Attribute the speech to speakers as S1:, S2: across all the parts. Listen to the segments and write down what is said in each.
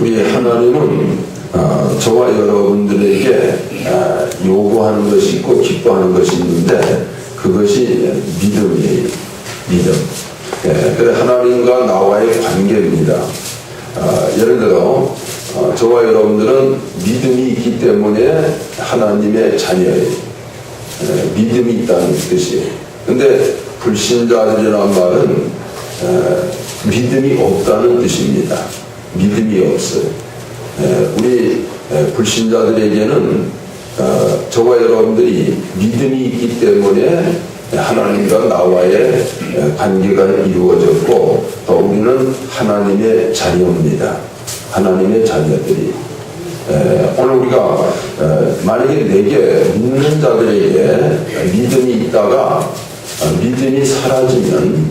S1: 우리 하나님은 저와 여러분들에게 요구하는 것이 있고 기뻐하는 것이 있는데 그것이 믿음이에요. 믿음. 그래 하나님과 나와의 관계입니다. 예를 들어 저와 여러분들은 믿음이 있기 때문에 하나님의 자녀예요. 믿음이 있다는 뜻이에요. 근데 불신자들이라는 말은 믿음이 없다는 뜻입니다. 믿음이 없어요. 우리 불신자들에게는 저와 여러분들이 믿음이 있기 때문에 하나님과 나와의 관계가 이루어졌고 또 우리는 하나님의 자녀입니다. 하나님의 자녀들이 오늘 우리가 만약에 내게 믿는 자들에게 믿음이 있다가 믿음이 사라지면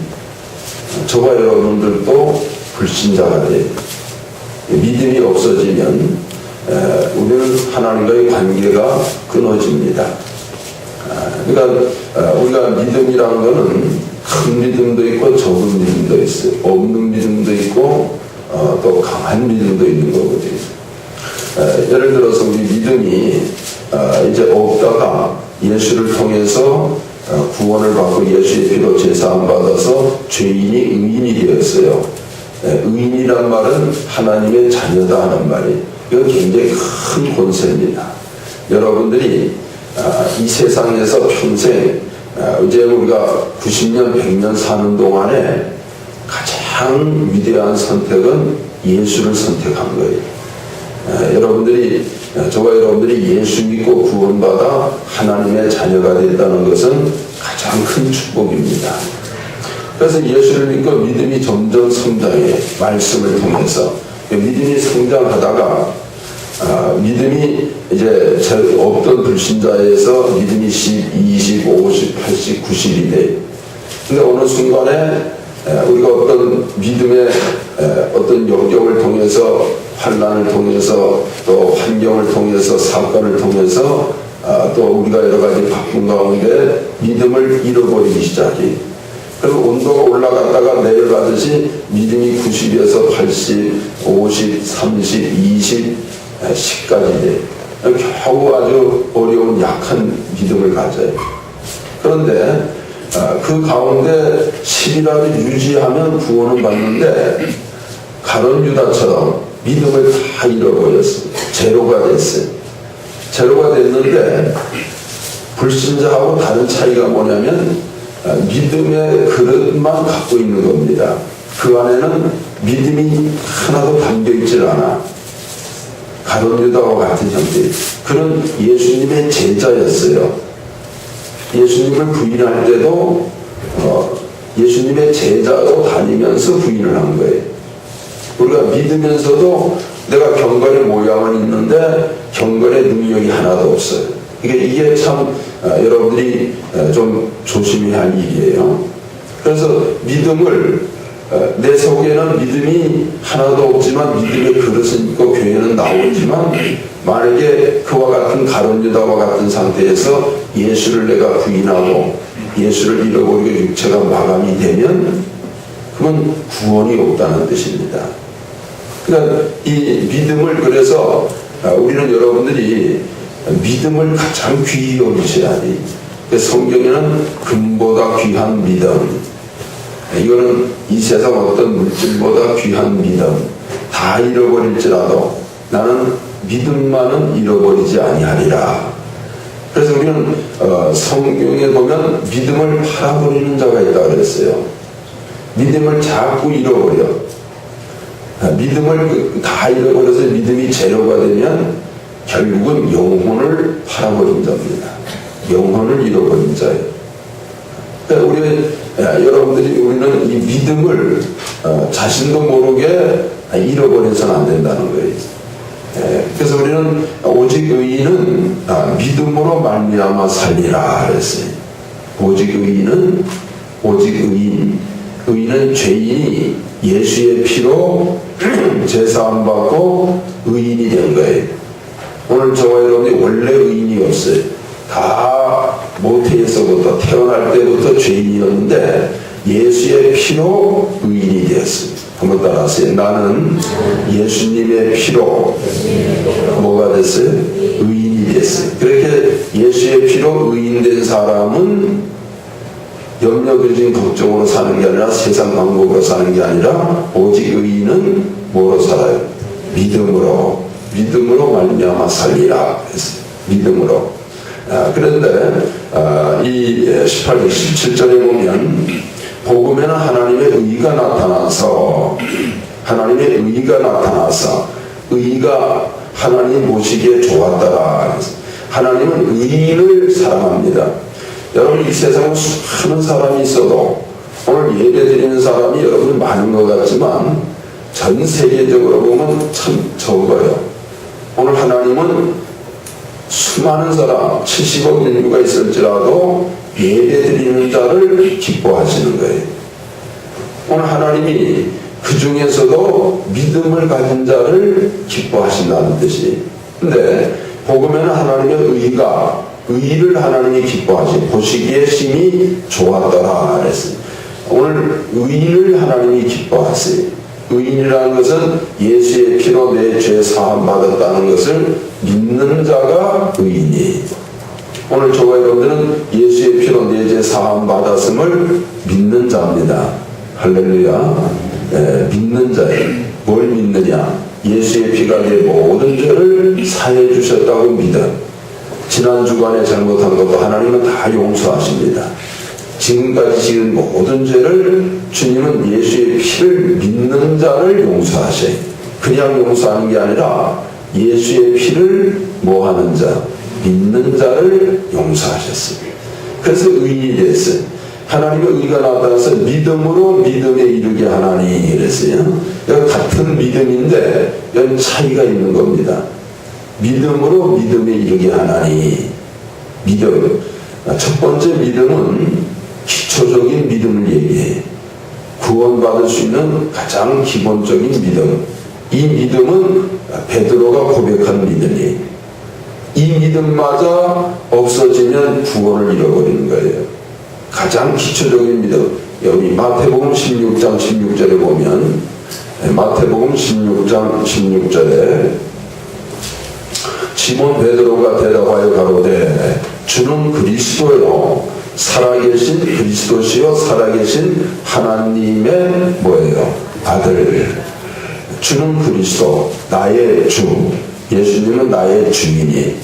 S1: 저와 여러분들도 불신자가 돼요. 믿음이 없어지면 우리는 하나님과의 관계가 끊어집니다. 그러니까 우리가 믿음이라는 것은 큰 믿음도 있고 적은 믿음도 있어요. 없는 믿음도 있고 또 강한 믿음도 있는 거거든요. 예를 들어서 우리 믿음이 이제 없다가 예수를 통해서 구원을 받고 예수의 피로 제사함 받아서 죄인이 의인이 되었어요. 의인이란 말은 하나님의 자녀다 하는 말이 이건 굉장히 큰 권세입니다. 여러분들이 이 세상에서 평생 이제 우리가 90년 100년 사는 동안에 가장 위대한 선택은 예수를 선택한 거예요. 여러분들이 저와 여러분들이 예수 믿고 구원받아 하나님의 자녀가 됐다는 것은 가장 큰 축복입니다. 그래서 예수를 믿고 믿음이 점점 성장해 말씀을 통해서 믿음이 성장하다가 믿음이 이제 없던 불신자에서 믿음이 10, 20, 50, 80, 90이 돼. 근데 어느 순간에 우리가 어떤 믿음의 어떤 역경을 통해서 환난을 통해서 또 환경을 통해서 사건을 통해서 또 우리가 여러 가지 바쁜 가운데 믿음을 잃어버리기 시작해. 그리고 온도가 올라갔다가 내려가듯이 믿음이 90에서 80, 50, 30, 20, 10까지 돼. 겨우 아주 어려운 약한 믿음을 가져요. 그런데 그 가운데 10이라도 유지하면 구원을 받는데 가룟 유다처럼 믿음을 다 잃어버렸어요. 제로가 됐어요. 제로가 됐는데 불신자하고 다른 차이가 뭐냐면 믿음의 그릇만 갖고 있는 겁니다. 그 안에는 믿음이 하나도 담겨있질 않아. 가룟 유다와 같은 형태. 그런 예수님의 제자였어요. 예수님을 부인할 때도 예수님의 제자로 다니면서 부인을 한 거예요. 우리가 믿으면서도 내가 경건의 모양은 있는데 경건의 능력이 하나도 없어요. 이게 참 여러분들이 좀 조심해야 할 일이에요. 그래서 믿음을 내 속에는 믿음이 하나도 없지만 믿음의 그릇은 있고 교회는 나오지만 만약에 그와 같은 가룟 유다와 같은 상태에서 예수를 내가 부인하고 예수를 잃어버리고 육체가 마감이 되면 그건 구원이 없다는 뜻입니다. 그러니까 이 믿음을 그래서 우리는 여러분들이 믿음을 가장 귀히 여기셔야 돼. 성경에는 금보다 귀한 믿음, 이거는 이 세상 어떤 물질보다 귀한 믿음, 다 잃어버릴지라도 나는 믿음만은 잃어버리지 아니하리라. 그래서 우리는 성경에 보면 믿음을 팔아버리는 자가 있다고 그랬어요. 믿음을 자꾸 잃어버려. 믿음을 다 잃어버려서 믿음이 제로가 되면 결국은 영혼을 팔아버린 자입니다. 영혼을 잃어버린 자예요. 여러분들이 우리는 이 믿음을 자신도 모르게 잃어버려서는 안 된다는 거예요. 그래서 우리는 오직 의인은 믿음으로 말미암아 살리라 그랬어요. 오직 의인은 의인은 죄인이 예수의 피로 제사함 받고 의인이 된 거예요. 오늘 저와 여러분이 원래 의인이 없어요. 다 모태에서부터 태어날 때부터 죄인이었는데 예수의 피로 의인이 되었습니다. 한번 따라하세요. 나는 예수님의 피로 뭐가 됐어요? 의인이 됐어요. 그렇게 예수의 피로 의인된 사람은 염려, 근심, 걱정으로 사는 게 아니라 세상 방법으로 사는 게 아니라 오직 의인은 뭐로 살아요? 믿음으로 말미암아 살리라 했어요. 믿음으로. 그런데 이 18절 17절에 보면 복음에는 하나님의 의가 나타나서 의가 하나님 보시기에 좋았더라. 하나님은 의인을 사랑합니다. 여러분 이 세상에 수많은 사람이 있어도 오늘 예배 드리는 사람이 여러분 많은 것 같지만 전 세계적으로 보면 참 적어요. 오늘 하나님은 수많은 사람 70억 인류가 있을지라도 예배 드리는 자를 기뻐하시는 거예요. 오늘 하나님이 그 중에서도 믿음을 가진 자를 기뻐하신다는 뜻이. 근데 복음에는 하나님의 의를 하나님이 기뻐하시 보시기에 심히 좋았더라 그랬어요. 오늘 의인을 하나님이 기뻐하세요. 의인이라는 것은 예수의 피로 내 죄 사함 받았다는 것을 믿는 자가 의인이에요. 오늘 저와 여러분들은 예수의 피로 내 죄 사함 받았음을 믿는 자입니다. 할렐루야. 믿는 자예요. 뭘 믿느냐? 예수의 피가 내 모든 죄를 사해 주셨다고 믿어. 지난 주간에 잘못한 것도 하나님은 다 용서하십니다. 지금까지 지은 모든 죄를 주님은 예수의 피를 믿는 자를 용서하셔요. 그냥 용서하는 게 아니라 예수의 피를 뭐하는 자? 믿는 자를 용서하셨어요. 그래서 의인이 됐어요. 하나님의 의가 나타나서 믿음으로 믿음에 이르게 하나니 그랬어요. 같은 믿음인데 이런 차이가 있는 겁니다. 믿음으로 믿음에 이르게 하나니. 믿음. 첫 번째 믿음은 기초적인 믿음을 얘기해. 구원받을 수 있는 가장 기본적인 믿음. 이 믿음은 베드로가 고백한 믿음이에요. 이 믿음마저 없어지면 구원을 잃어버리는 거예요. 가장 기초적인 믿음. 여기 마태복음 16장 16절에 보면 마태복음 16장 16절에 시몬 베드로가 대답하여 가로되 주는 그리스도요 살아계신 그리스도시요 살아계신 하나님의 뭐예요? 아들. 주는 그리스도 나의 주. 예수님은 나의 주인이.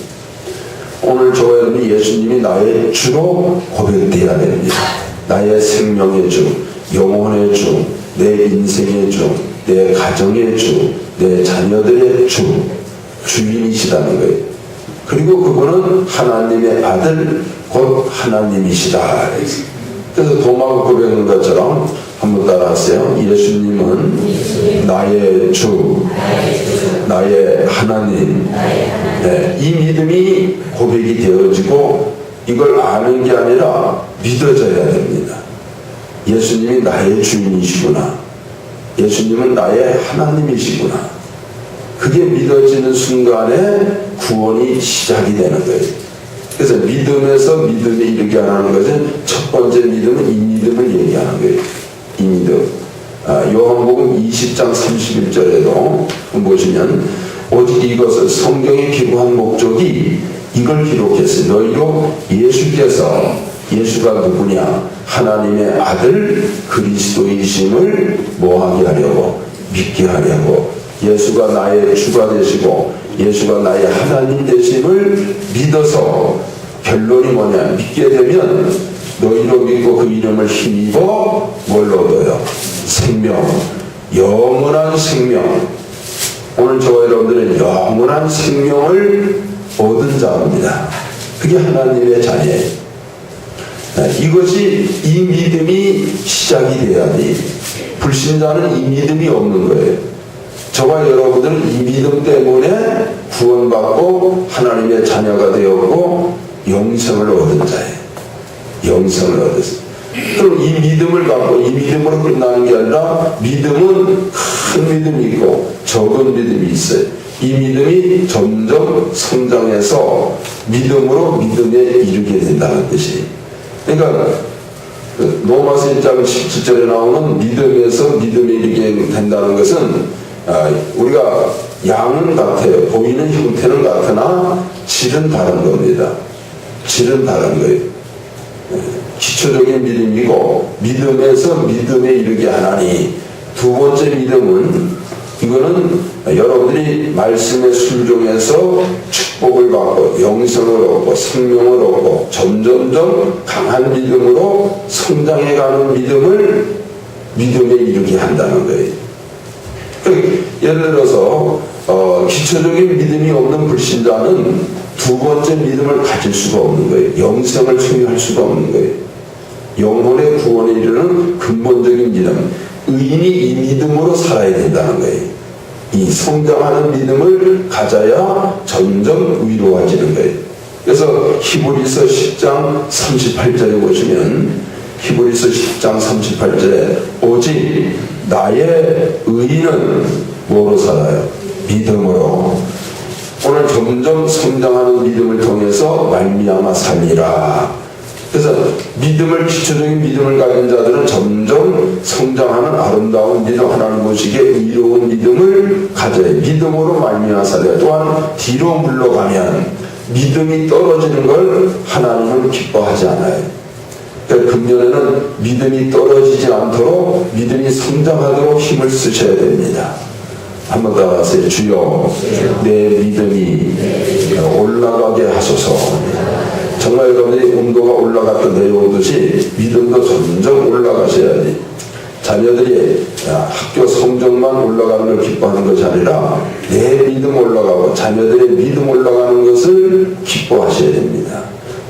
S1: 오늘 저와 여러분이 예수님이 나의 주로 고백되어야 됩니다. 나의 생명의 주, 영혼의 주, 내 인생의 주, 내 가정의 주, 내 자녀들의 주, 주인이시라는 거예요. 그리고 그분은 하나님의 아들, 곧 하나님이시다. 그래서 도마가 고백한 것처럼 한번 따라하세요. 예수님은 나의 주, 나의 하나님. 네, 이 믿음이 고백이 되어지고 이걸 아는 게 아니라 믿어져야 됩니다. 예수님이 나의 주인이시구나. 예수님은 나의 하나님이시구나. 그게 믿어지는 순간에 구원이 시작이 되는 거예요. 그래서 믿음에서 믿음에 이르게 하는 것은 첫 번째 믿음은 이 믿음을 얘기하는 거예요. 이 믿음. 요한복음 20장 31절에도 보시면 오직 이것을 성경에 기록한 목적이 이걸 기록했어요. 너희로 예수가 누구냐? 하나님의 아들 그리스도이심을 뭐하게 하려고? 믿게 하려고. 예수가 나의 주가 되시고 예수가 나의 하나님 되심을 믿어서 결론이 뭐냐? 믿게 되면 너희로 믿고 그 이름을 힘입어 뭘 얻어요? 생명. 영원한 생명. 오늘 저와 여러분들은 영원한 생명을 얻은 자입니다. 그게 하나님의 자녀예요. 이것이 이 믿음이 시작이 돼야 돼. 불신자는 이 믿음이 없는 거예요. 저와 여러분들은 이 믿음 때문에 구원받고 하나님의 자녀가 되었고 영생을 얻은 자예요. 영생을 얻었어요. 그럼 이 믿음을 갖고 이 믿음으로 끝나는 게 아니라 믿음은 큰 믿음이 있고 적은 믿음이 있어요. 이 믿음이 점점 성장해서 믿음으로 믿음에 이르게 된다는 뜻이에요. 그러니까 로마서 1장 17절에 나오는 믿음에서 믿음에 이르게 된다는 것은 우리가 양은 같아요. 보이는 형태는 같으나 질은 다른 겁니다. 질은 다른 거예요. 기초적인 믿음이고 믿음에서 믿음에 이르게 하나니, 두 번째 믿음은 이거는 여러분들이 말씀에 순종해서 축복을 받고 영생을 얻고 생명을 얻고 점점점 강한 믿음으로 성장해가는 믿음을 믿음에 이르게 한다는 거예요. 예를 들어서 기초적인 믿음이 없는 불신자는 두 번째 믿음을 가질 수가 없는 거예요. 영생을 소유할 수가 없는 거예요. 영혼의 구원에 이르는 근본적인 믿음, 의인이 이 믿음으로 살아야 된다는 거예요. 이 성장하는 믿음을 가져야 점점 위로해지는 거예요. 그래서 히브리서 10장 38절에 보시면, 히브리서 10장 38절에 오직 나의 의인은 뭐로 살아요? 믿음으로. 오늘 점점 성장하는 믿음을 통해서 말미암아 살리라. 그래서 믿음을, 기초적인 믿음을 가진 자들은 점점 성장하는 아름다운 믿음, 하나님 보시기에 의로운 믿음을 가져야 믿음으로 말미암아 살려야. 또한 뒤로 물러가면 믿음이 떨어지는 걸 하나님은 기뻐하지 않아요. 그러니까 금년에는 믿음이 떨어지지 않도록 믿음이 성장하도록 힘을 쓰셔야 됩니다. 한번 따라하세요. 주여, 내 믿음이 올라가게 하소서. 정말 여러분들이 온도가 올라갔다 내려오듯이 믿음도 점점 올라가셔야지. 자녀들이 학교 성적만 올라가는 걸 기뻐하는 것이 아니라 내 믿음 올라가고 자녀들의 믿음 올라가는 것을 기뻐하셔야 됩니다.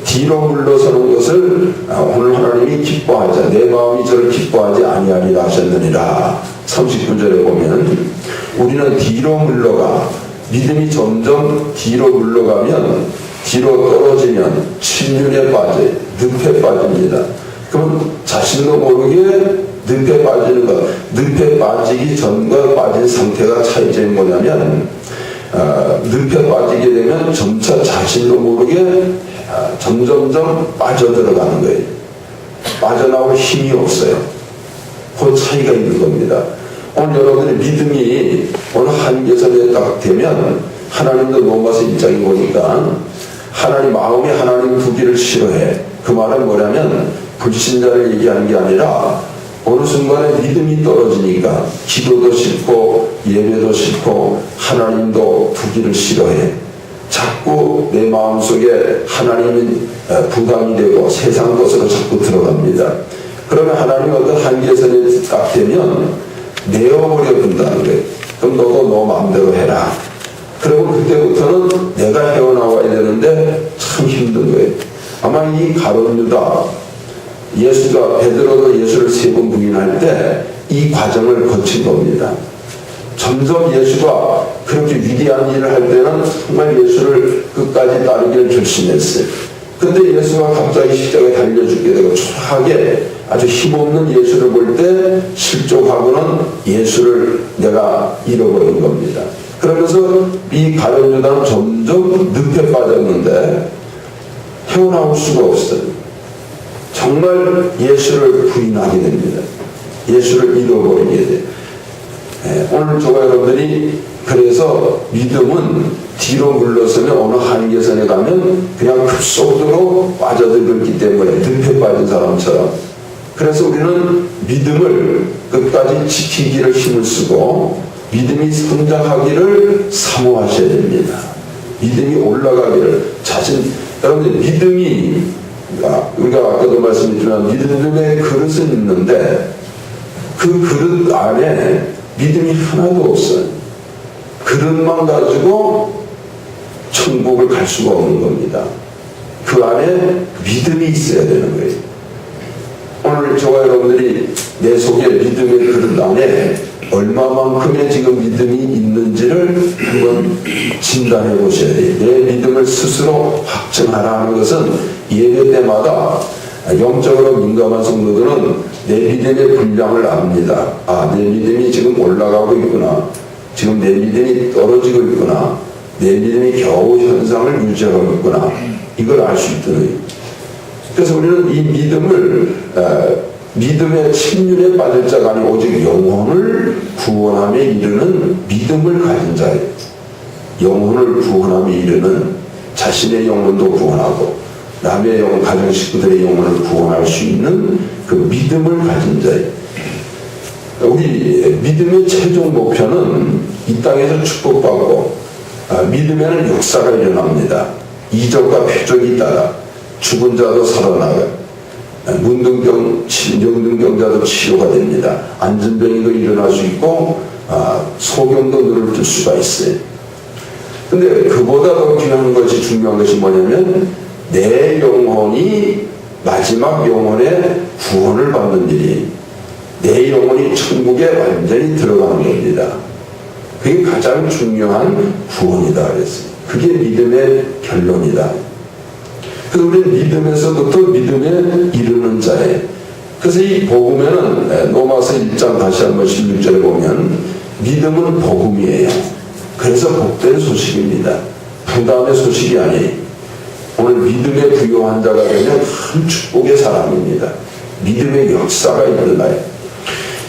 S1: 뒤로 물러서는 것을 오늘 하나님이 기뻐하자. 내 마음이 저를 기뻐하지 아니하리라 하셨느니라. 39절에 보면 우리는 뒤로 물러가, 믿음이 점점 뒤로 물러가면, 뒤로 떨어지면 침륜에 빠져요. 늪에 빠집니다. 그럼 자신도 모르게 늪에 빠지는 것, 늪에 빠지기 전과 빠진 상태가 차이점이 뭐냐면, 늪에 빠지게 되면 점차 자신도 모르게 점점점 빠져들어가는 거예요. 빠져나올 힘이 없어요. 그 차이가 있는 겁니다. 오늘 여러분의 믿음이 어느 한계선에 딱 되면, 하나님도 로마서 1장에 보니까 하나님, 마음이 하나님 두기를 싫어해. 그 말은 뭐냐면 불신자를 얘기하는 게 아니라 어느 순간에 믿음이 떨어지니까 기도도 싫고 예배도 싫고 하나님도 두기를 싫어해. 자꾸 내 마음속에 하나님이 부담이 되고 세상 것으로 자꾸 들어갑니다. 그러면 하나님 어떤 한계선에 딱 되면 내어버려 둔다는 거예요. 그럼 너도 너 마음대로 해라. 그리고 그때부터는 내가 헤어나와야 되는데 참 힘든 거예요. 아마 이 가룟 유다, 예수가, 베드로도 예수를 3번 부인할 때 이 과정을 거친 겁니다. 점점 예수가 그렇게 위대한 일을 할 때는 정말 예수를 끝까지 따르기를 결심했어요. 근데 예수가 갑자기 십자가에 달려 죽게 되고 초라하게 아주 힘없는 예수를 볼 때 실족하고는 예수를 내가 잃어버린 겁니다. 그러면서 이 가룟 유다는 점점 늪에 빠졌는데 헤어나올 수가 없어요. 정말 예수를 부인하게 됩니다. 예수를 잃어버리게 돼요. 오늘 저와 여러분들이 그래서 믿음은 뒤로 물러서면 어느 한계선에 가면 그냥 급속도로 빠져들기 때문에 늪에 빠진 사람처럼. 그래서 우리는 믿음을 끝까지 지키기를 힘을 쓰고 믿음이 성장하기를 사모하셔야 됩니다. 믿음이 올라가기를 여러분들 믿음이, 우리가 아까도 말씀드렸지만 믿음의 그릇은 있는데 그 그릇 안에 믿음이 하나도 없어요. 그릇만 가지고 천국을 갈 수가 없는 겁니다. 그 안에 믿음이 있어야 되는 거예요. 오늘 저와 여러분들이 내 속에 믿음의 그릇 안에 얼마만큼의 지금 믿음이 있는지를 한번 진단해 보셔야 돼요. 내 믿음을 스스로 확증하라는 것은 예배 때마다 영적으로 민감한 성도들은 내 믿음의 분량을 압니다. 내 믿음이 지금 올라가고 있구나. 지금 내 믿음이 떨어지고 있구나. 내 믿음이 겨우 현상을 유지하고 있구나. 이걸 알 수 있더니 그래서 우리는 이 믿음을 믿음의 침륜에 빠질 자가 아니고 오직 영혼을 구원함에 이르는 믿음을 가진 자예요. 영혼을 구원함에 이르는 자신의 영혼도 구원하고 남의 영혼, 가정 식구들의 영혼을 구원할 수 있는 그 믿음을 가진 자예요. 우리 믿음의 최종 목표는 이 땅에서 축복받고 믿음에는 역사가 일어납니다. 이적과 표적이 따라 죽은 자도 살아나가 영등병자도 치료가 됩니다. 안진병이도 일어날 수 있고 소경도 눈을 뜰 수가 있어요. 근데 그보다 더 중요한 것이 뭐냐면 내 영혼이 마지막 영혼의 구원을 받는 일이 내 영혼이 천국에 완전히 들어가는 겁니다. 그게 가장 중요한 구원이다 그랬어요. 그게 믿음의 결론이다. 그래서 우리는 믿음에서부터 믿음에 이르는 자예요. 그래서 이 복음에는 로마서 1장 다시 한번 16절에 보면 믿음은 복음이에요. 그래서 복된 소식입니다. 부담의 소식이 아니에요. 오늘 믿음에 부요한 자가 되면 큰 축복의 사람입니다. 믿음의 역사가 일어나요.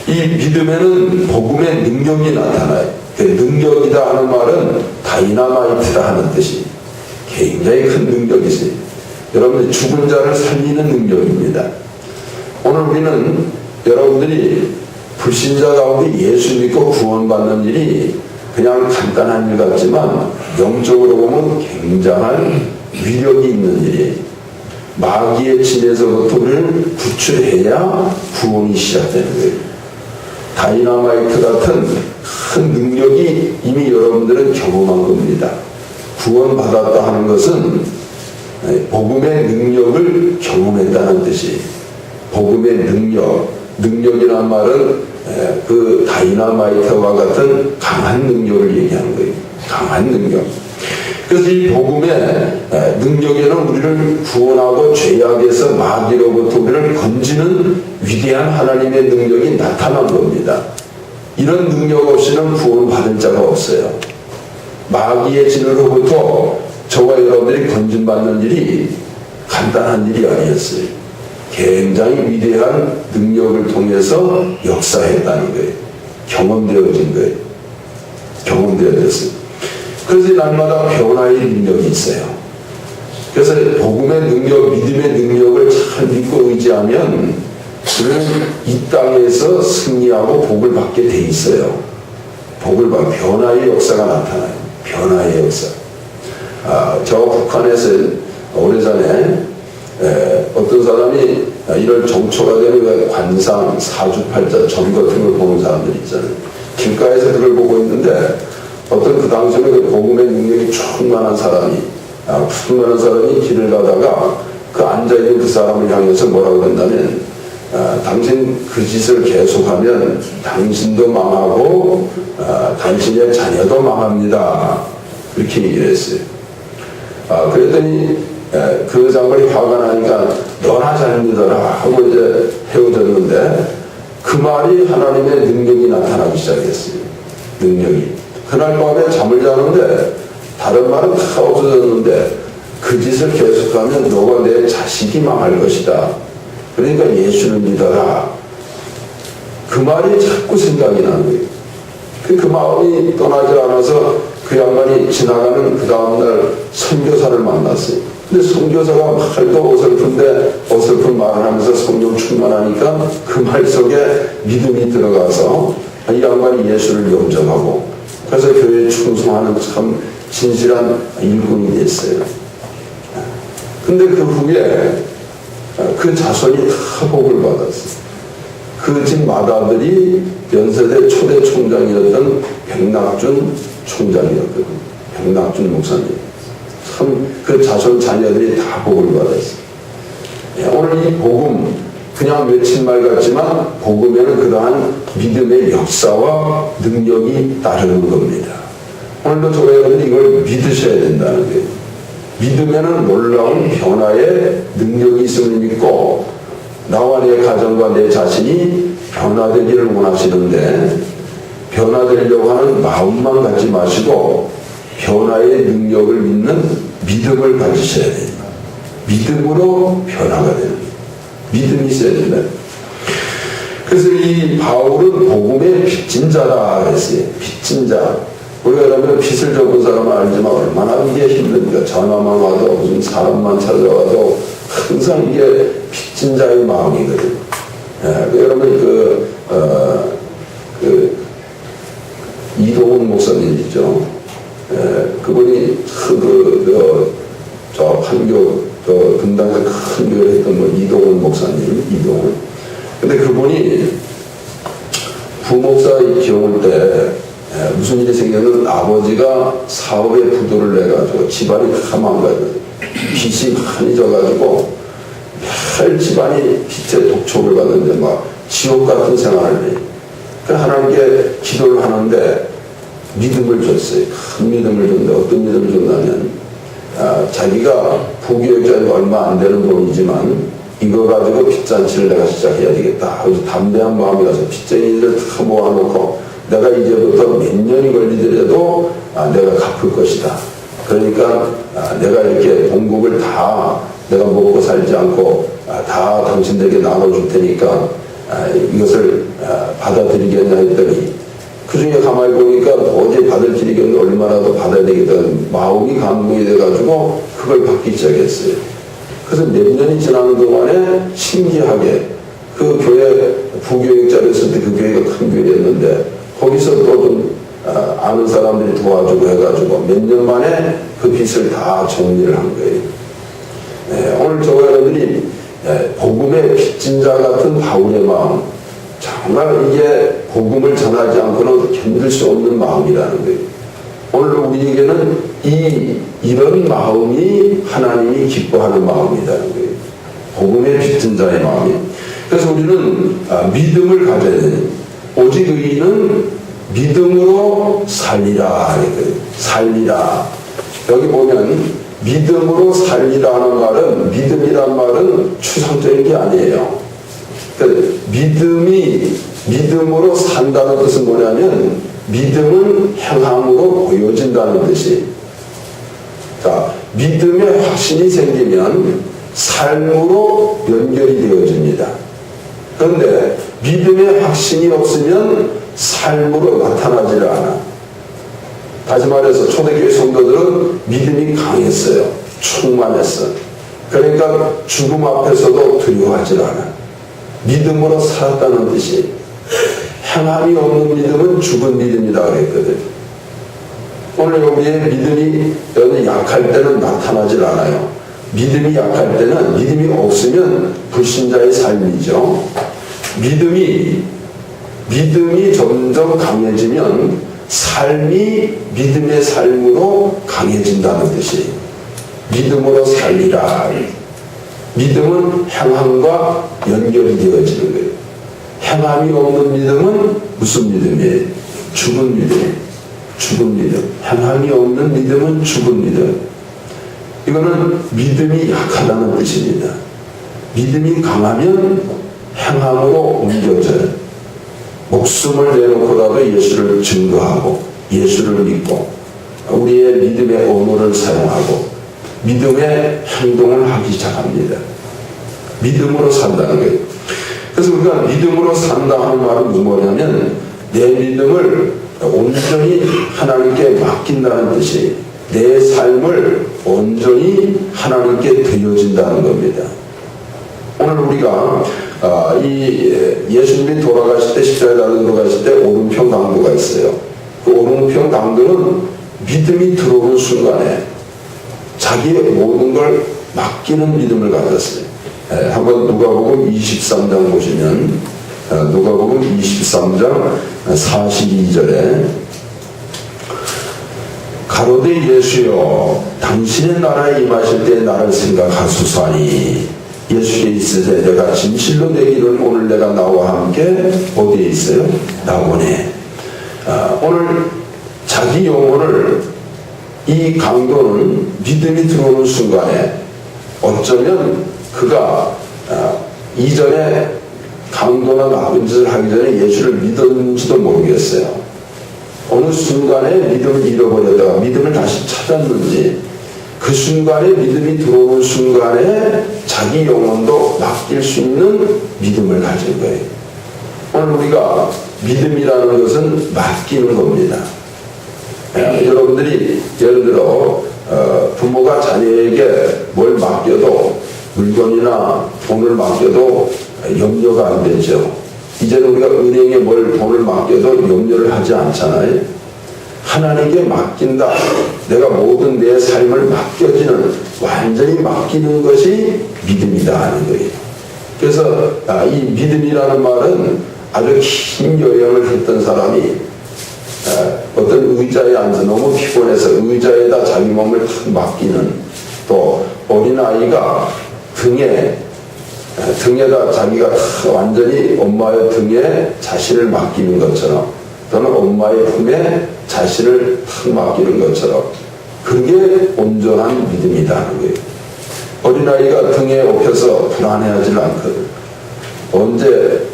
S1: 이 믿음에는 복음의 능력이 나타나요. 그 능력이다 하는 말은 다이나마이트다 하는 뜻이 굉장히 큰 능력이세요. 여러분들 죽은 자를 살리는 능력입니다. 오늘 우리는 여러분들이 불신자 가운데 예수 믿고 구원받는 일이 그냥 간단한 일 같지만 영적으로 보면 굉장한 위력이 있는 일이에요. 마귀의 진에서부터 우리를 구출해야 구원이 시작되는 거예요. 다이나마이트 같은 큰 능력이 이미 여러분들은 경험한 겁니다. 구원받았다 하는 것은 복음의 능력을 경험했다는 뜻이에요. 복음의 능력이란 말은 그 다이나마이트와 같은 강한 능력을 얘기하는 거예요. 강한 능력. 그래서 이 복음의 능력에는 우리를 구원하고 죄악에서 마귀로부터 우리를 건지는 위대한 하나님의 능력이 나타난 겁니다. 이런 능력 없이는 구원받을 자가 없어요. 마귀의 진으로부터 저와 여러분들이 건진받는 일이 간단한 일이 아니었어요. 굉장히 위대한 능력을 통해서 역사했다는 거예요. 경험되어진 거예요. 경험되어졌어요. 그래서 날마다 변화의 능력이 있어요. 그래서 복음의 능력, 믿음의 능력을 잘 믿고 의지하면 우리는 이 땅에서 승리하고 복을 받게 돼 있어요. 복을 받고 변화의 역사가 나타나요. 변화의 역사. 저 북한에서 오래전에 어떤 사람이 이럴 정초가 되는 관상, 사주팔자, 점 같은 걸 보는 사람들 있잖아요. 길가에서 그걸 보고 있는데 어떤 그 당시에 그 복음의 능력이 충만한 사람이 길을 가다가 그 앉아있는 그 사람을 향해서 뭐라고 한다면 당신 그 짓을 계속하면 당신도 망하고 당신의 자녀도 망합니다. 그렇게 얘기를 했어요. 그랬더니 그 장관이 화가 나니까 너나 잘 믿어라 하고 이제 헤어졌는데 그 말이 하나님의 능력이 나타나기 시작했어요. 능력이. 그날 밤에 잠을 자는데 다른 말은 다 없어졌는데 그 짓을 계속하면 너가 내 자식이 망할 것이다. 그러니까 예수를 믿어라. 그 말이 자꾸 생각이 나는 거예요. 그 마음이 떠나지 않아서 그 양반이 지나가는 그 다음날 선교사를 만났어요. 근데 선교사가 말도 어설픈 말을 하면서 성령 충만하니까 그 말 속에 믿음이 들어가서 이 양반이 예수를 영접하고 그래서 교회에 충성하는 참 진실한 일꾼이 됐어요. 근데 그 후에 그 자손이 다 복을 받았어요. 그 집 맏아들이 연세대 초대 총장이었던 백낙준 총장이었거든요. 백낙준 목사님. 참 그 자손 자녀들이 다 복을 받았어요. 오늘 이 복음 그냥 외친 말 같지만 복음에는 그러한 믿음의 역사와 능력이 따르는 겁니다. 오늘도 저와 여러분이 이걸 믿으셔야 된다는 거예요. 믿음에는 놀라운 변화의 능력이 있음을 믿고 나와 내 가정과 내 자신이 변화되기를 원하시는데 변화되려고 하는 마음만 갖지 마시고 변화의 능력을 믿는 믿음을 가지셔야 됩니다. 믿음으로 변화가 되는 거예요. 믿음이 있어야 된다. 그래서 이 바울은 복음의 빚진 자라 그랬어요. 빚진 자. 우리가 그러면 빚을 져본 사람은 알지만 얼마나 이게 힘듭니까? 전화만 와도 무슨 사람만 찾아와도 항상 이게 빚진 자의 마음이거든요. 여러분 이동훈 목사님이죠. 그분이 저 판교 분당에서 큰 교회를 했던 이동훈 목사님, 이동훈. 근데 그분이 부목사 경우 때 무슨 일이 생겼는 아버지가 사업에 부도를 내가지고 집안이 다 망가져요. 빚이 많이 져가지고 매일 집안이 빚에 독촉을 받는데 막 지옥 같은 생활을 해요. 하나님께 기도를 하는데 믿음을 줬어요. 큰 믿음을 줬는데 어떤 믿음을 줬냐면 자기가 부교육자에 얼마 안 되는 돈이지만 이거 가지고 빚잔치를 내가 시작해야 되겠다. 그래서 담대한 마음이 가서 빚쟁이들을 다 모아놓고 내가 이제부터 몇 년이 걸리더라도 내가 갚을 것이다. 그러니까 내가 이렇게 봉급을 다 내가 먹고 살지 않고 다 당신들에게 나눠줄 테니까 이것을 받아들이겠냐 했더니 그 중에 가만히 보니까 어제 받을 길이겠는데 얼마나 더 받아야 되겠다는 마음이 감동이 돼가지고 그걸 받기 시작했어요. 그래서 몇 년이 지나는 동안에 신기하게 그 교회 부교육자를 했을 때 그 교회가 큰 교회였는데 거기서 또 좀 아는 사람들이 도와주고 해가지고 몇 년 만에 그 빚을 다 정리를 한 거예요. 오늘 저와 여러분들이 복음의 빚진 자 같은 바울의 마음, 정말 이게 복음을 전하지 않고는 견딜 수 없는 마음이라는 거예요. 오늘 우리에게는 이런 마음이 하나님이 기뻐하는 마음이라는 거예요. 복음의 빚진 자의 마음이. 그래서 우리는 믿음을 가져야 돼요. 오직 의인은 믿음으로 살리라. 살리라. 여기 보면 믿음으로 살리라 하는 말은, 믿음이란 말은 추상적인 게 아니에요. 그러니까 믿음으로 산다는 뜻은 뭐냐면 믿음은 행함으로 보여진다는 뜻이. 자, 믿음의 확신이 생기면 삶으로 연결이 되어집니다. 그런데 믿음의 확신이 없으면 삶으로 나타나질 않아. 다시 말해서 초대교회 성도들은 믿음이 강했어요. 충만했어. 그러니까 죽음 앞에서도 두려워하질 않아. 믿음으로 살았다는 뜻이. 행함이 없는 믿음은 죽은 믿음이다 그랬거든. 오늘 우리의 믿음이 약할 때는 나타나질 않아요. 믿음이 약할 때는, 믿음이 없으면 불신자의 삶이죠. 믿음이 점점 강해지면 삶이 믿음의 삶으로 강해진다는 뜻이. 믿음으로 살리라. 믿음은 행함과 연결이 되어지는 거예요. 행함이 없는 믿음은 무슨 믿음이에요? 죽은 믿음. 죽은 믿음. 행함이 없는 믿음은 죽은 믿음. 이거는 믿음이 약하다는 뜻입니다. 믿음이 강하면 행함으로 옮겨져요. 목숨을 내놓고라도 예수를 증거하고 예수를 믿고 우리의 믿음의 언어를 사용하고 믿음의 행동을 하기 시작합니다. 믿음으로 산다는 거예요. 그래서 우리가 믿음으로 산다 하는 말은 뭐냐면 내 믿음을 온전히 하나님께 맡긴다는 뜻이 내 삶을 온전히 하나님께 드려진다는 겁니다. 오늘 우리가 예수님이 돌아가실 때 십자가에 달려 돌아가실 때 오른편 강도가 있어요. 그 오른편 강도는 믿음이 들어오는 순간에 자기의 모든 걸 맡기는 믿음을 가졌어요. 한번 누가복음 23장 보시면 누가복음 23장 42절에 가로되 예수여 당신의 나라에 임하실 때 나를 생각하소서니 예수께 있으되 내가 진실로 내기를 오늘 내가 나와 함께 어디에 있어요? 낙원에. 오늘 자기 영혼을 이 강도는 믿음이 들어오는 순간에 어쩌면 그가 이전에 강도나 나쁜 짓을 하기 전에 예수를 믿었는지도 모르겠어요. 어느 순간에 믿음을 잃어버렸다가 믿음을 다시 찾았는지 그 순간에 믿음이 들어오는 순간에 자기 영혼도 맡길 수 있는 믿음을 가진 거예요. 오늘 우리가 믿음이라는 것은 맡기는 겁니다. 여러분들이 예를 들어 부모가 자녀에게 뭘 맡겨도 물건이나 돈을 맡겨도 염려가 안 되죠. 이제는 우리가 은행에 돈을 맡겨도 염려를 하지 않잖아요. 하나님께 맡긴다. 내가 모든 내 삶을 맡겨지는, 완전히 맡기는 것이 믿음이다 하는 거예요. 그래서 이 믿음이라는 말은 아주 긴 여행을 했던 사람이 어떤 의자에 앉아 너무 피곤해서 의자에다 자기 몸을 탁 맡기는, 또 어린아이가 등에다 자기가 완전히 엄마의 등에 자신을 맡기는 것처럼, 또는 엄마의 품에 자신을 탁 맡기는 것처럼, 그게 온전한 믿음이다 하는 거예요. 어린아이가 등에 업혀서 불안해하지 않거든. 언제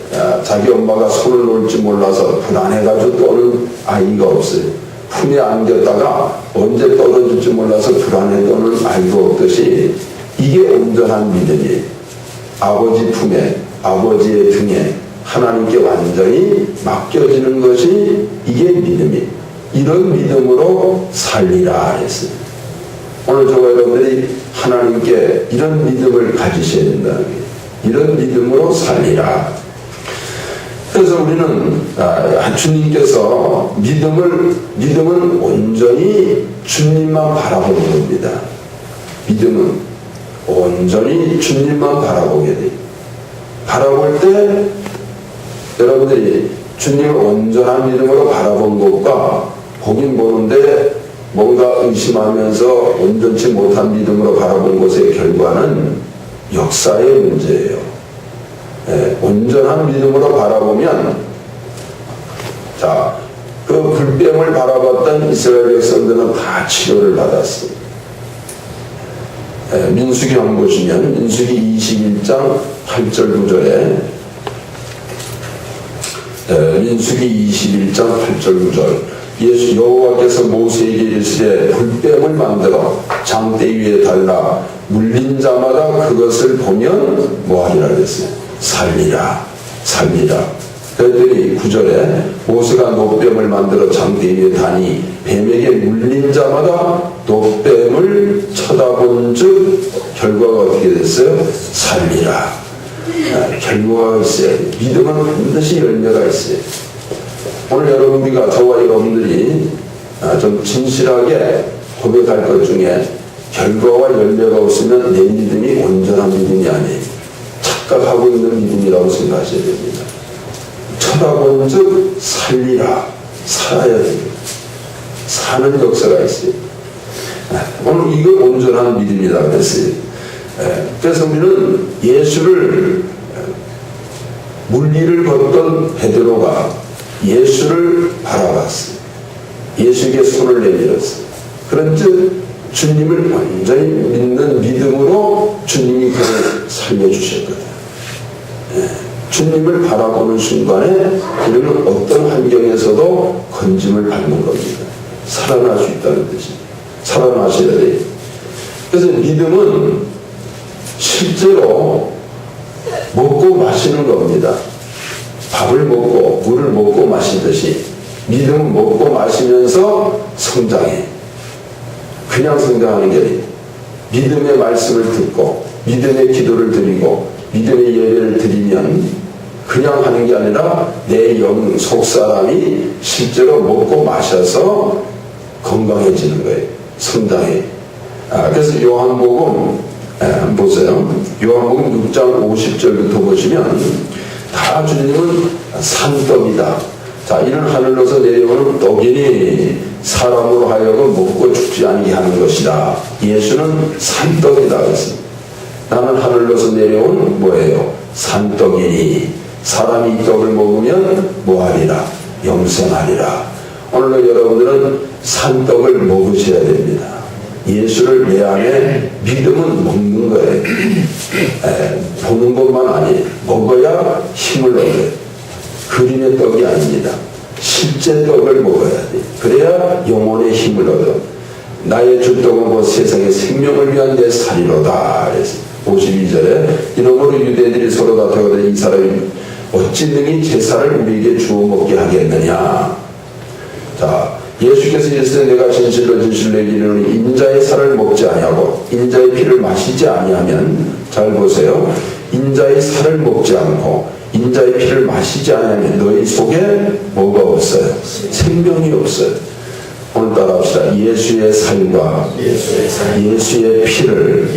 S1: 자기 엄마가 손을 놓을지 몰라서 불안해가지고 떠는 아이가 없어요. 품에 안겼다가 언제 떨어질지 몰라서 불안해 떠는 아이가 없듯이, 이게 온전한 믿음이에요. 아버지 품에, 아버지의 등에 하나님께 완전히 맡겨지는 것이 이게 믿음이에요. 이런 믿음으로 살리라 했어요. 오늘 저와 여러분들이 하나님께 이런 믿음을 가지셔야 된다는 거예요. 이런 믿음으로 살리라. 그래서 우리는 주님께서 믿음은 온전히 주님만 바라보는 겁니다. 믿음은 온전히 주님만 바라보게 돼요. 바라볼 때 여러분들이 주님을 온전한 믿음으로 바라본 것과 보긴 보는데 뭔가 의심하면서 온전치 못한 믿음으로 바라본 것의 결과는 역사의 문제예요. 온전한 믿음으로 바라보면, 그 불뱀을 바라봤던 이스라엘 백성들은 다 치료를 받았어요. 민수기 한번 보시면 민수기 21장 8절 9절에 민수기 21장 8절 9절 여호와께서 모세에게 이르시되 불뱀을 만들어 장대 위에 달라 물린 자마다 그것을 보면 뭐하리라 그랬어요? 살리라. 그들이 9절에 모세가 노뱀을 만들어 장대 위에 다니 뱀에게 물린 자마다 노뱀을 쳐다본 즉 결과가 어떻게 됐어요? 살리라. 결과가 있어요. 믿음은 반드시 열매가 있어요. 오늘 여러분들과 저와 여러분들이 좀 진실하게 고백할 것 중에 결과와 열매가 없으면 내 믿음이 온전한 믿음이 아니에요. 착각하고 있는 믿음이라고 생각하셔야 됩니다. 쳐다본 즉 살리라. 살아야 됩니다. 사는 역사가 있어요. 오늘 이거 온전한 믿음이라고 했어요. 그래서 우리는 예수를 물리를 걷던 베드로가 예수를 바라봤어요. 예수에게 손을 내밀었어요. 그런즉 주님을 완전히 믿는 믿음으로 주님이 그를 살려주셨거든요. 주님을 바라보는 순간에 우리는 어떤 환경에서도 건짐을 받는 겁니다. 살아날 수 있다는 뜻입니다. 살아나셔야 돼요. 그래서 믿음은 실제로 먹고 마시는 겁니다. 밥을 먹고 물을 먹고 마시듯이 믿음은 먹고 마시면서 성장해. 그냥 성장하는 게 아니에요. 믿음의 말씀을 듣고 믿음의 기도를 드리고 믿음의 예배를 드리면 그냥 하는 게 아니라 내 영 속사람이 실제로 먹고 마셔서 건강해지는 거예요. 성장해. 그래서 요한복음 한번 보세요. 요한복음 6장 50절부터 보시면 다 주님은 산떡이다. 자, 이는 하늘로서 내려오는 떡이니 사람으로 하여금 먹고 죽지 않게 하는 것이다. 예수는 산떡이다 그랬습니다. 나는 하늘로서 내려온 뭐예요? 산떡이니 사람이 이 떡을 먹으면 뭐하리라? 영생하리라. 오늘날 여러분들은 산떡을 먹으셔야 됩니다. 예수를 내 안에 믿음은 먹는 거예요. 보는 것만 아니에요. 먹어야 힘을 얻어요. 그림의 떡이 아닙니다. 실제 떡을 먹어야 돼요. 그래야 영혼의 힘을 얻어. 나의 줄떡은 곧 세상의 생명을 위한 내 살이로다. 그래서 52절에 이러므로 유대인들이 서로 다투거든 이 사람이 어찌 능히 제사를 우리에게 주어 먹게 하겠느냐. 자, 예수께서 이르시되 내가 진실로 진실로 이르노니 인자의 살을 먹지 아니하고 인자의 피를 마시지 아니하면, 잘 보세요, 인자의 살을 먹지 않고 인자의 피를 마시지 않으면 너희 속에 뭐가 없어요? 생명이 없어요. 오늘 따라합시다. 예수의 살과 예수의 피를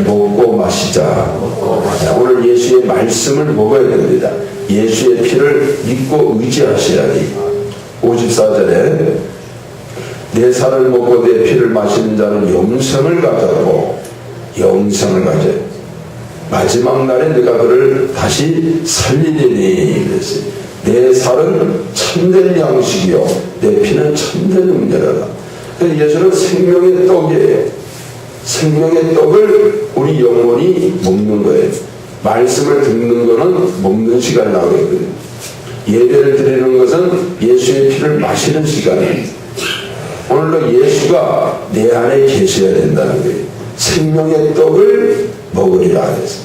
S1: 먹고 마시자. 오늘 예수의 말씀을 먹어야 됩니다. 예수의 피를 믿고 의지하셔야 돼요. 54절에 내 살을 먹고 내 피를 마시는 자는 영생을 가졌고 영생을 가져요. 마지막 날에 내가 그를 다시 살리리니. 그랬어요. 내 살은 참된 양식이요 내 피는 참된 음료라. 예수는 생명의 떡이에요. 생명의 떡을 우리 영혼이 먹는 거예요. 말씀을 듣는 거는 먹는 시간이 나오거든요. 예배를 드리는 것은 예수의 피를 마시는 시간이에요. 오늘도 예수가 내 안에 계셔야 된다는 거예요. 생명의 떡을 먹으리라 해서.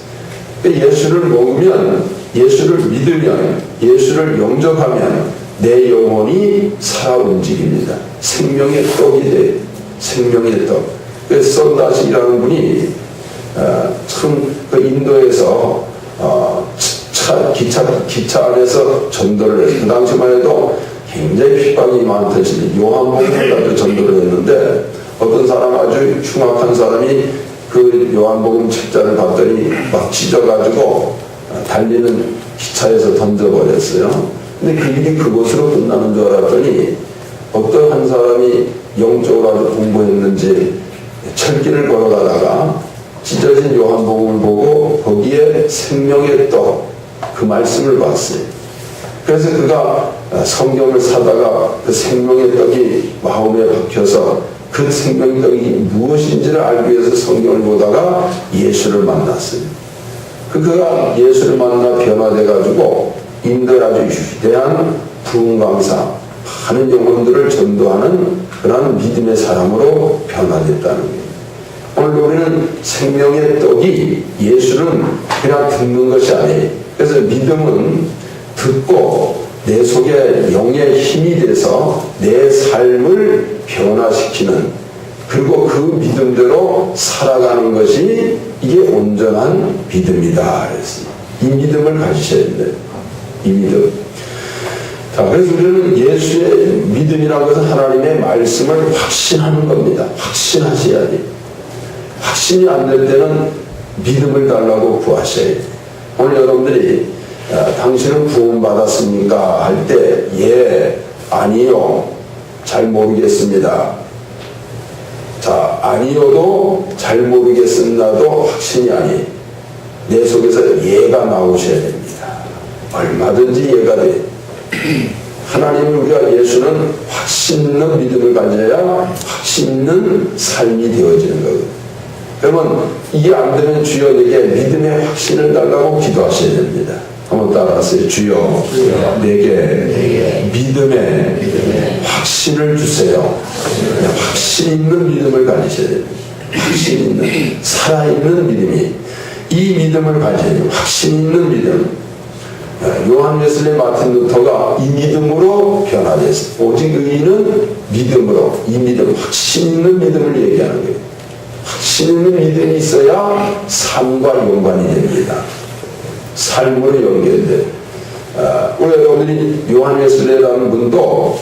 S1: 예수를 먹으면, 예수를 믿으면, 예수를 영접하면 내 영혼이 살아 움직입니다. 생명의 떡이 돼요. 생명의 떡. 썬다시라는 분이 참 그 인도에서 기차 안에서 전도를 해요. 그 당시만 해도 굉장히 핍박이 많던 시대, 요한복음을 가지고 전도를 했는데 어떤 사람, 아주 흉악한 사람이 그 요한복음 책자를 봤더니 막 찢어가지고 달리는 기차에서 던져버렸어요. 근데 그 일이 그것으로 끝나는 줄 알았더니 어떤 한 사람이 영적으로 아주 공부했는지 철길을 걸어가다가 찢어진 요한복음을 보고 거기에 생명의 떡, 그 말씀을 봤어요. 그래서 그가 성경을 사다가 그 생명의 떡이 마음에 박혀서 그 생명의 떡이 무엇인지를 알기 위해서 성경을 보다가 예수를 만났어요. 그가 예수를 만나 변화돼 가지고 인도의 아주 위대한 부흥 강사, 많은 영혼들을 전도하는 그런 믿음의 사람으로 변화됐다는 거예요. 오늘 우리는 생명의 떡이 예수는 그냥 듣는 것이 아니에요. 그래서 믿음은 듣고 내 속에 영의 힘이 돼서 내 삶을 변화시키는, 그리고 그 믿음대로 살아가는 것이 이게 온전한 믿음이다. 그래서 이 믿음을 가지셔야 돼요. 이 믿음. 자, 그래서 우리는 예수의 믿음이라는 것은 하나님의 말씀을 확신하는 겁니다. 확신하셔야 돼요. 확신이 안 될 때는 믿음을 달라고 구하셔야 돼요. 오늘 여러분들이 당신은 구원받았습니까? 할 때 예, 아니요, 잘 모르겠습니다. 자, 아니요도 잘 모르겠습니다도 확신이 아니에요. 내 속에서 예가 나오셔야 됩니다. 얼마든지 예가 돼요. 하나님, 우리가 예수는 확신 있는 믿음을 가져야 확신 있는 삶이 되어지는 거거든요. 그러면 이게 안 되면 주여 내게 믿음의 확신을 달라고 기도하셔야 됩니다. 한번 따라하세요. 주여 내게 믿음의 확신을 주세요. 확신 있는 믿음을 가지셔야 됩니다. 확신 있는, 살아있는 믿음이, 이 믿음을 가져야 돼요. 확신 있는 믿음. 요한 웨슬리 마틴 루터가 이 믿음으로 변화됐어요. 오직 의인은 믿음으로, 이 믿음, 확신 있는 믿음을 얘기하는 거예요. 확신 있는 믿음이 있어야 삶과 연관이 됩니다. 삶으로 연결돼. 우리 여러분들이 요한 웨슬리라는 분도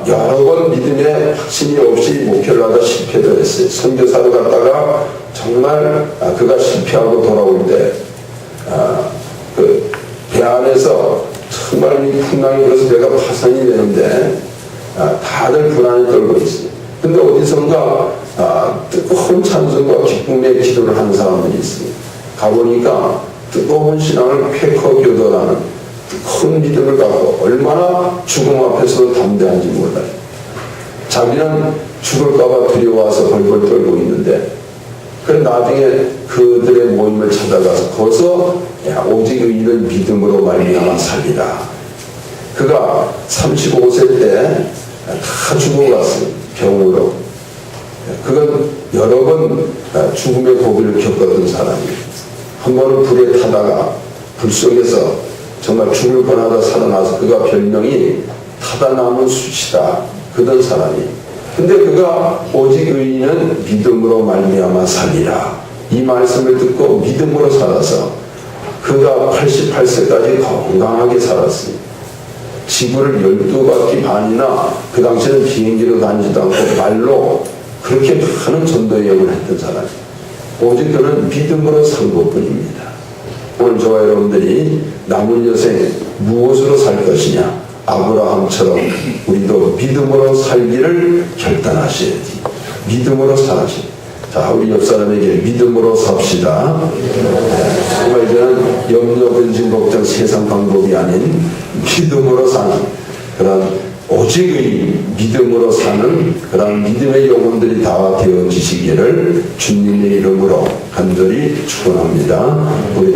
S1: 여러 번 믿음에 확신이 없이 목회를 하다 실패도 했어요. 선교사로 갔다가 정말 그가 실패하고 돌아올 때 그 배 안에서 정말 이 풍랑이 불어서 배가 파산이 되는데 다들 불안에 떨고 있어요. 근데 어디선가 뜨거운 찬송과 기쁨의 기도를 하는 사람들이 있습니다. 가보니까 뜨거운 신앙을 쾌커 교도라는 뜨거운 믿음을 갖고 얼마나 죽음 앞에서도 담대한지 몰라요. 자기는 죽을까봐 두려워서 벌벌 떨고 있는데, 그래 나중에 그들의 모임을 찾아가서 거기서 오직 의인은 믿음으로 말미암아 살리라. 그가 35세 때 다 죽어갔어요. 병으로. 그건 여러 번 죽음의 고비를 겪었던 사람이에요. 한 번은 불에 타다가 불 속에서 정말 죽을 뻔하다 살아나서 그가 별명이 타다 남은 숯이다 그런 사람이. 근데 그가 오직 의인은 믿음으로 말미암아 살리라 이 말씀을 듣고 믿음으로 살아서 그가 88세까지 건강하게 살았습니다. 지구를 12바퀴 반이나 그 당시에는 비행기로 다니지도 않고 말로 그렇게 많은 전도 여행을 했던 사람이에요. 오직 그는 믿음으로 산 것뿐입니다. 오늘 저와 여러분들이 남은 여생 무엇으로 살 것이냐, 아브라함처럼 우리도 믿음으로 살기를 결단하셔야지. 믿음으로 살아시. 자, 우리 옆 사람에게 믿음으로 삽시다. 정말 이제는 염려, 근심, 걱정, 세상 방법이 아닌 믿음으로 사는 그런 오직의 믿음으로 사는 그런 믿음의 영혼들이 다 되어지시기를 주님의 이름으로 간절히 축원합니다. 우리